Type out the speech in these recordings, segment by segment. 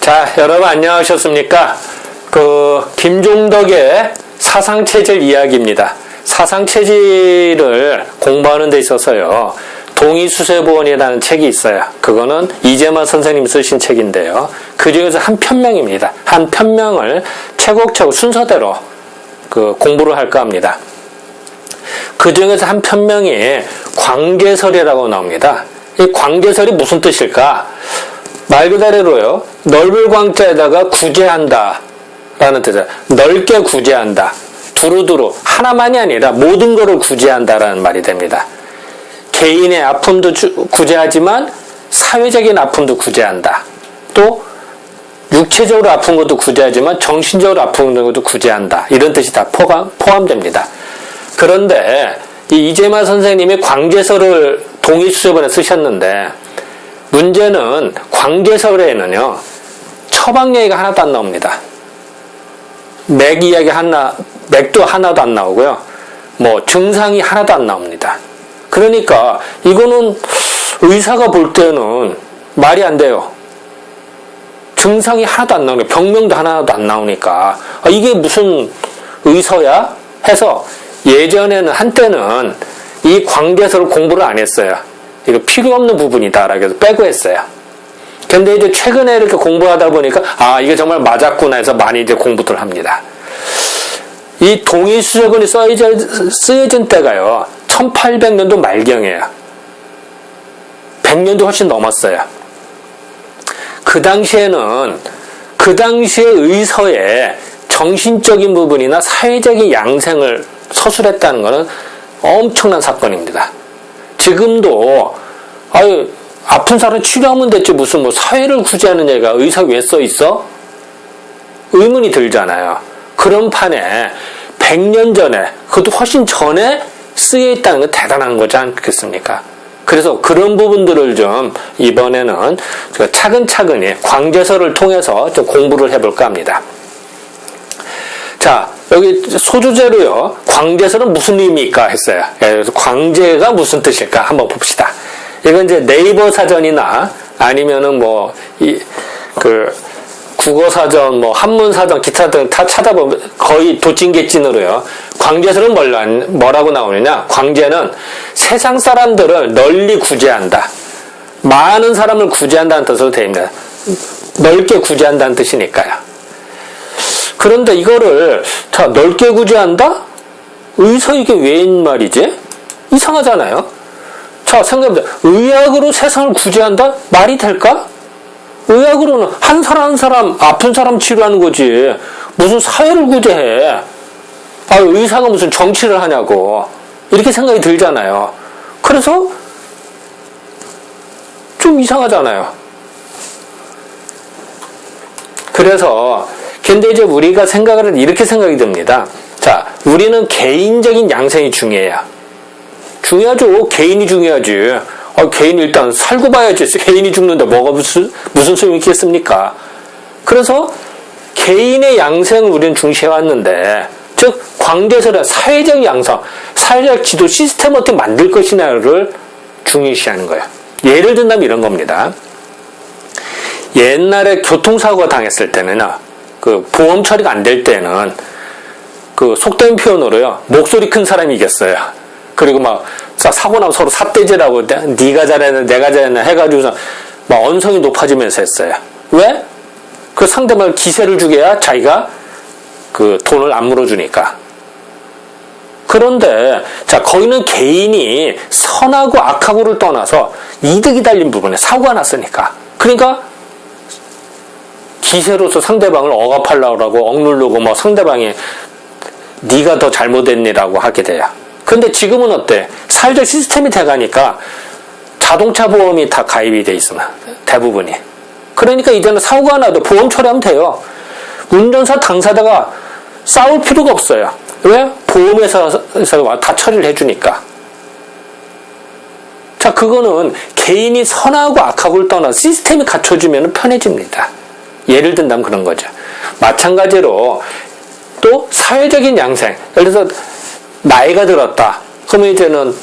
자, 여러분 안녕하셨습니까? 김종덕의 사상체질 이야기입니다. 사상체질을 공부하는 데 있어서요, 동의수세보원이라는 책이 있어요. 그거는 이재만 선생님 쓰신 책인데요. 그 중에서 한 편명입니다. 한 편명을 차곡차곡 순서대로 공부를 할까 합니다. 그 중에서 한 편명이 광계설이라고 나옵니다. 이 광계설이 무슨 뜻일까? 말 그대로요, 넓을 광자에다가 구제한다 라는 뜻이에요. 넓게 구제한다. 두루두루 하나만이 아니라 모든 것을 구제한다라는 말이 됩니다. 개인의 아픔도 구제하지만 사회적인 아픔도 구제한다. 또 육체적으로 아픈 것도 구제하지만 정신적으로 아픈 것도 구제한다. 이런 뜻이 다 포함됩니다. 그런데 이 이재만 선생님이 광계설을 동의수세본에 쓰셨는데, 문제는 광계설에는요, 처방 얘기가 하나도 안 나옵니다. 맥 이야기 맥도 하나도 안 나오고요, 증상이 하나도 안 나옵니다. 그러니까 이거는 의사가 볼 때는 말이 안 돼요. 증상이 하나도 안 나오니까, 병명도 하나도 안 나오니까 이게 무슨 의서야? 해서 예전에는, 한때는 이 광계설을 공부를 안 했어요. 이거 필요 없는 부분이다 라고 해서 빼고 했어요. 근데 이제 최근에 이렇게 공부하다 보니까 이게 정말 맞았구나 해서 많이 이제 공부들 합니다. 이 동의수세본이 쓰여진 때가요, 1800년도 말경이에요. 100년도 훨씬 넘었어요. 그 당시에는, 그 당시의 의서에 정신적인 부분이나 사회적인 양생을 서술했다는 것은 엄청난 사건입니다. 지금도 아픈 사람 치료하면 됐지 무슨 사회를 구제하는 얘기가 의사 왜 써 있어? 의문이 들잖아요. 그런 판에 100년 전에, 그것도 훨씬 전에 쓰여 있다는 건 대단한 거지 않겠습니까? 그래서 그런 부분들을 좀 이번에는 차근차근히 광계설을 통해서 좀 공부를 해볼까 합니다. 자, 여기 소주제로요, 광계설은 무슨 의미일까 했어요. 그래서 광제가 무슨 뜻일까 한번 봅시다. 이건 이제 네이버 사전이나 아니면은 국어사전, 한문사전, 기타 등 다 찾아보면 거의 도찐개찐으로요, 광제설은 뭐라고 나오느냐? 광제는 세상 사람들을 널리 구제한다. 많은 사람을 구제한다는 뜻으로 됩니다. 넓게 구제한다는 뜻이니까요. 그런데 이거를 다 넓게 구제한다? 의사 이게 웬 말이지? 이상하잖아요. 자, 생각해보세요. 의학으로 세상을 구제한다? 말이 될까? 의학으로는 한 사람 아픈 사람 치료하는 거지 무슨 사회를 구제해. 의사가 무슨 정치를 하냐고 이렇게 생각이 들잖아요. 그래서 좀 이상하잖아요. 그래서 근데 이제 우리가 이렇게 생각이 듭니다. 자, 우리는 개인적인 양생이 중요해요. 중요하죠. 개인이 중요하지. 개인이 일단 살고 봐야지. 개인이 죽는데 뭐가 무슨 소용이 있겠습니까? 그래서 개인의 양생을 우리는 중시해왔는데, 즉 광계설은 사회적 양성, 사회적 지도 시스템을 어떻게 만들 것이냐를 중요시하는 거예요. 예를 든다면 이런 겁니다. 옛날에 교통사고가 당했을 때는요, 보험 처리가 안 될 때는 속된 표현으로요, 목소리 큰 사람이 이겼어요. 그리고 사고 나면 서로 삿대질하고 네가 잘했나 내가 잘했나 해가지고서 언성이 높아지면서 했어요. 왜? 그 상대방을 기세를 주게 해야 자기가 돈을 안 물어주니까. 그런데 자, 거기는 개인이 선하고 악하고를 떠나서 이득이 달린 부분에 사고가 났으니까. 그러니까 기세로서 상대방을 억압하려고 하고 억누르고 상대방이 네가 더 잘못했니라고 하게 돼요. 근데 지금은 어때? 사회적 시스템이 돼가니까 자동차 보험이 다 가입이 돼 있으면 대부분이. 그러니까 이제는 사고가 나도 보험 처리하면 돼요. 운전사 당사자가 싸울 필요가 없어요. 왜? 보험회사에서 다 처리를 해주니까. 자, 그거는 개인이 선하고 악하고를 떠나 시스템이 갖춰주면 편해집니다. 예를 든다면 그런 거죠. 마찬가지로 또 사회적인 양생, 예를 들어서 나이가 들었다. 그러면 이제는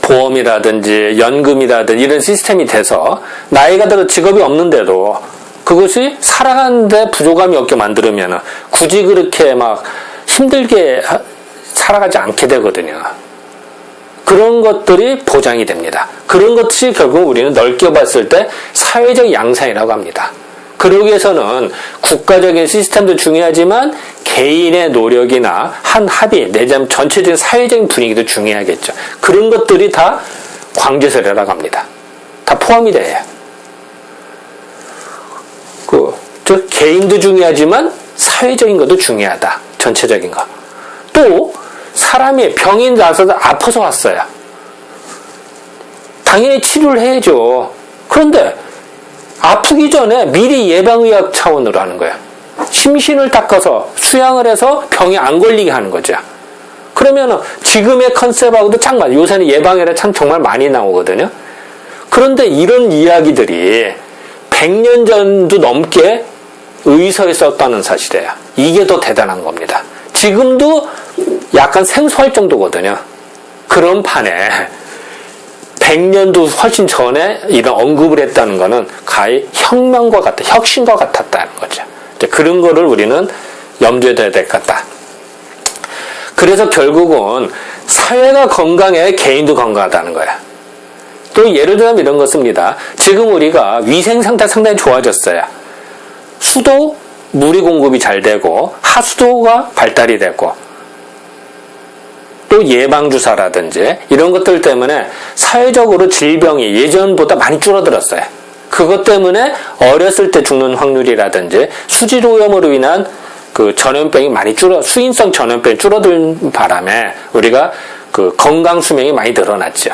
보험이라든지 연금이라든지 이런 시스템이 돼서 나이가 들어 직업이 없는데도 그것이 살아가는데 부족함이 없게 만들면 굳이 그렇게 막 힘들게 살아가지 않게 되거든요. 그런 것들이 보장이 됩니다. 그런 것이 결국 우리는 넓게 봤을 때 사회적 양상이라고 합니다. 그러기 위해서는 국가적인 시스템도 중요하지만 개인의 노력이나 한 합의, 내지는 전체적인 사회적인 분위기도 중요하겠죠. 그런 것들이 다 광제설이라고 합니다. 다 포함이 돼요. 개인도 중요하지만 사회적인 것도 중요하다. 전체적인 거. 또 사람이 병이 나서 아파서 왔어요. 당연히 치료를 해야죠. 그런데 아프기 전에 미리 예방의학 차원으로 하는 거예요. 심신을 닦아서 수양을 해서 병이 안 걸리게 하는 거죠. 그러면 지금의 컨셉하고도 참 맞아요. 요새는 예방이라 참 정말 많이 나오거든요. 그런데 이런 이야기들이 100년 전도 넘게 의서에 썼다는 사실이에요. 이게 더 대단한 겁니다. 지금도 약간 생소할 정도거든요. 그런 판에 100년도 훨씬 전에 이런 언급을 했다는 것은 가히 혁명과 같다, 혁신과 같았다는 거죠. 그런 거를 우리는 염두에 둬야 될 것 같다. 그래서 결국은 사회가 건강해 개인도 건강하다는 거야. 또 예를 들면 이런 것입니다. 지금 우리가 위생 상태 상당히 좋아졌어요. 수도, 물이 공급이 잘 되고 하수도가 발달이 되고 또 예방주사라든지 이런 것들 때문에 사회적으로 질병이 예전보다 많이 줄어들었어요. 그것 때문에 어렸을 때 죽는 확률이라든지 수질오염으로 인한 그 전염병이 많이 수인성 전염병이 줄어든 바람에 우리가 그 건강 수명이 많이 늘어났죠.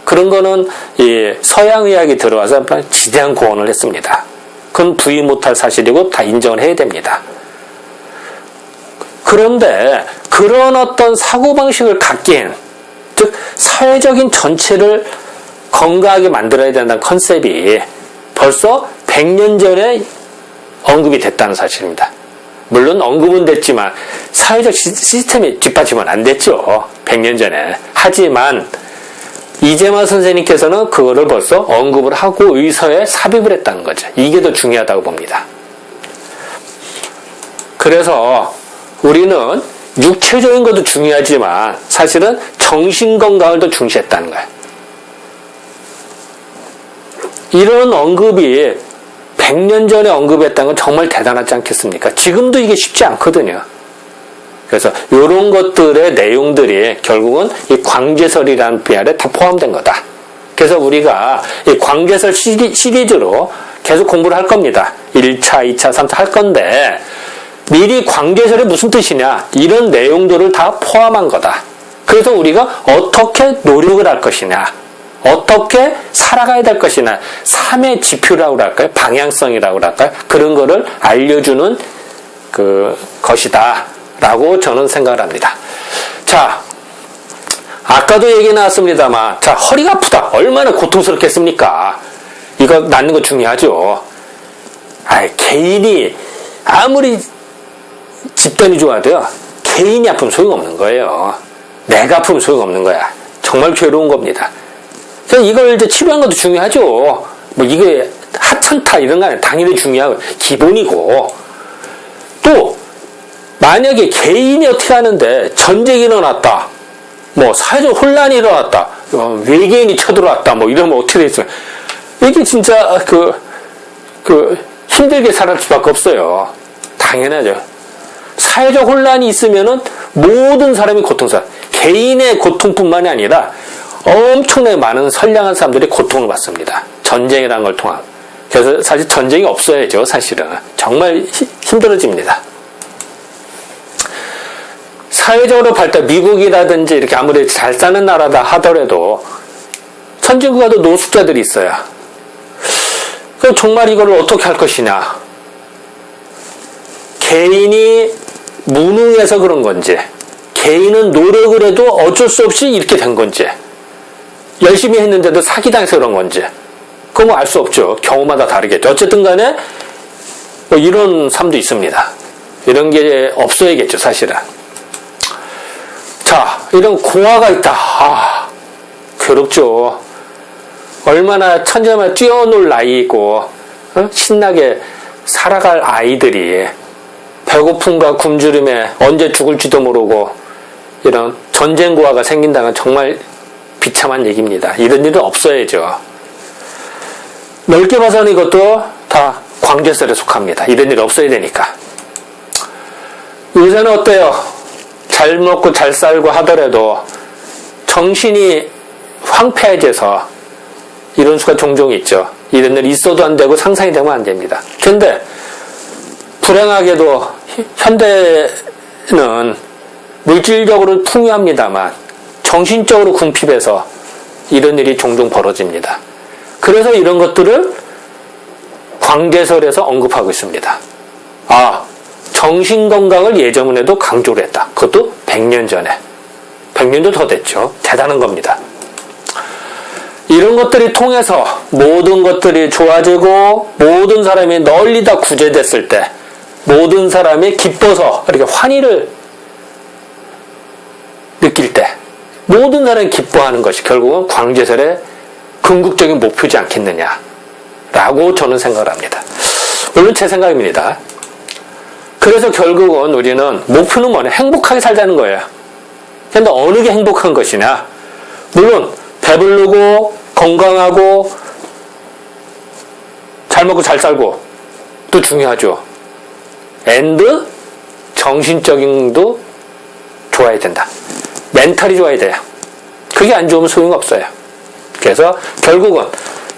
그런 거는 이 서양의학이 들어와서 지대한 구원을 했습니다. 그건 부인 못할 사실이고 다 인정을 해야 됩니다. 그런데 그런 어떤 사고방식을 갖기엔, 즉 사회적인 전체를 건강하게 만들어야 된다는 컨셉이 벌써 100년 전에 언급이 됐다는 사실입니다. 물론 언급은 됐지만 사회적 시스템이 뒷받침은 안 됐죠. 100년 전에. 하지만 이재만 선생님께서는 그거를 벌써 언급을 하고 의서에 삽입을 했다는 거죠. 이게 더 중요하다고 봅니다. 그래서 우리는 육체적인 것도 중요하지만 사실은 정신건강을 더 중시했다는 거예요. 이런 언급이 100년 전에 언급했다는 건 정말 대단하지 않겠습니까? 지금도 이게 쉽지 않거든요. 그래서 이런 것들의 내용들이 결국은 이 광제설이라는 분야에 다 포함된 거다. 그래서 우리가 이 광제설 시리즈로 계속 공부를 할 겁니다. 1차, 2차, 3차 할 건데 미리 광제설이 무슨 뜻이냐 이런 내용들을 다 포함한 거다. 그래서 우리가 어떻게 노력을 할 것이냐 어떻게 살아가야 될 것이냐 삶의 지표라고 할까요? 방향성이라고 할까요? 그런 거를 알려주는 그 것이다 라고 저는 생각을 합니다. 자, 아까도 얘기 나왔습니다만 자, 허리가 아프다. 얼마나 고통스럽겠습니까? 이거 낫는 거 중요하죠. 개인이 아무리 집단이 좋아도요. 개인이 아프면 소용없는 거예요. 내가 아프면 소용없는 거야. 정말 괴로운 겁니다. 그래서 이걸 이제 치료하는 것도 중요하죠. 뭐 이게 하찮다 이런 거 아니에요. 당연히 중요하고 기본이고 또 만약에 개인이 어떻게 하는데 전쟁이 일어났다. 뭐 사회적 혼란이 일어났다. 외계인이 쳐들어왔다. 뭐 이러면 어떻게 되겠어요? 이게 진짜 힘들게 살아갈 수밖에 없어요. 당연하죠. 사회적 혼란이 있으면은 모든 사람이 고통스러워. 개인의 고통뿐만이 아니라 엄청나게 많은 선량한 사람들이 고통을 받습니다. 전쟁이라는 걸 통한. 그래서 사실 전쟁이 없어야죠. 사실은. 정말 힘들어집니다. 사회적으로 발달, 미국이라든지 이렇게 아무리 잘 사는 나라다 하더라도 선진국가도 노숙자들이 있어요. 그럼 정말 이걸 어떻게 할 것이냐. 개인이 무능해서 그런 건지 개인은 노력을 해도 어쩔 수 없이 이렇게 된 건지 열심히 했는데도 사기당해서 그런 건지 그건 뭐 알 수 없죠. 경우마다 다르겠죠. 어쨌든 간에 뭐 이런 삶도 있습니다. 이런 게 없어야겠죠. 사실은. 자, 이런 고아가 있다. 괴롭죠. 얼마나 천재만 뛰어놀 나이이고 신나게 살아갈 아이들이 배고픔과 굶주림에 언제 죽을지도 모르고 이런 전쟁고화가 생긴다는 정말 비참한 얘기입니다. 이런 일은 없어야죠. 넓게 봐서는 이것도 다 광제설에 속합니다. 이런 일 없어야 되니까. 요새는 어때요? 잘 먹고 잘 살고 하더라도 정신이 황폐해져서 이런 수가 종종 있죠. 이런 일 있어도 안 되고 상상이 되면 안 됩니다. 근데 불행하게도 현대는 물질적으로 풍요합니다만 정신적으로 궁핍해서 이런 일이 종종 벌어집니다. 그래서 이런 것들을 광제설에서 언급하고 있습니다. 정신건강을 예전에도 강조를 했다. 그것도 100년 전에. 100년도 더 됐죠. 대단한 겁니다. 이런 것들이 통해서 모든 것들이 좋아지고 모든 사람이 널리 다 구제됐을 때 모든 사람이 기뻐서 이렇게 환희를 느낄 때 모든 사람이 기뻐하는 것이 결국은 광제설의 궁극적인 목표지 않겠느냐라고 저는 생각을 합니다. 물론 제 생각입니다. 그래서 결국은 우리는 목표는 뭐냐? 행복하게 살자는 거예요. 그런데 어느 게 행복한 것이냐? 물론 배부르고 건강하고 잘 먹고 잘 살고 또 중요하죠. 앤드 정신적인도 좋아야 된다. 멘탈이 좋아야 돼요. 그게 안 좋으면 소용없어요. 그래서 결국은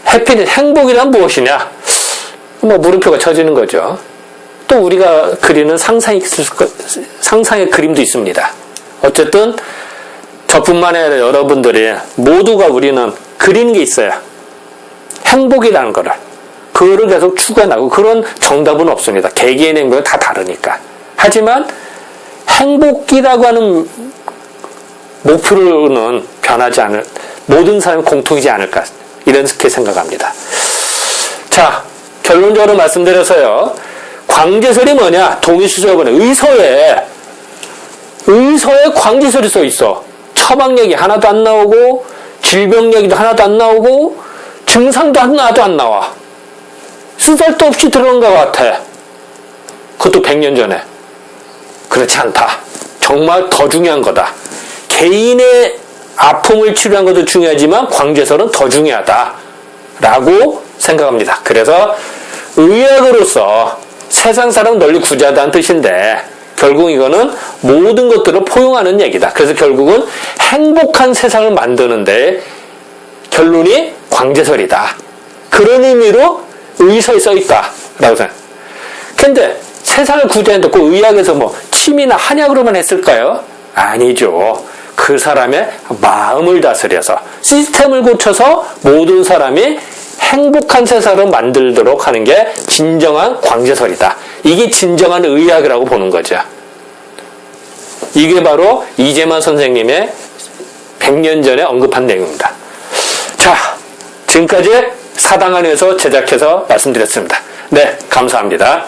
해피니스, 행복이란 무엇이냐? 물음표가 쳐지는 거죠. 또 우리가 그리는 상상의 그림도 있습니다. 어쨌든 저뿐만 아니라 여러분들이 모두가 우리는 그리는 게 있어요. 행복이라는 거를. 그거를 계속 추구해 나가고 그런 정답은 없습니다. 개개인의 행복은 다 다르니까. 하지만 행복이라고 하는 목표로는 변하지 않을 모든 사람이 공통이지 않을까 이렇게 생각합니다. 자, 결론적으로 말씀드려서요. 광제설이 뭐냐? 동의수서본에 의서에 광제설이 써 있어. 처방 얘기 하나도 안 나오고 질병 얘기도 하나도 안 나오고 증상도 하나도 안 나와. 쓰잘도 없이 들어간 것 같아. 그것도 100년 전에. 그렇지 않다. 정말 더 중요한 거다. 개인의 아픔을 치료한 것도 중요하지만 광제설은 더 중요하다라고 생각합니다. 그래서 의학으로서 세상 사람 널리 구제하다는 뜻인데 결국 이거는 모든 것들을 포용하는 얘기다. 그래서 결국은 행복한 세상을 만드는데 결론이 광제설이다. 그런 의미로 의서에 써있다라고 생각. 근데 세상을 구제하는데 꼭 의학에서 침이나 한약으로만 했을까요? 아니죠. 그 사람의 마음을 다스려서 시스템을 고쳐서 모든 사람이 행복한 세상을 만들도록 하는 게 진정한 광제설이다. 이게 진정한 의학이라고 보는 거죠. 이게 바로 이재만 선생님의 100년 전에 언급한 내용입니다. 자, 지금까지 사당안에서 제작해서 말씀드렸습니다. 네, 감사합니다.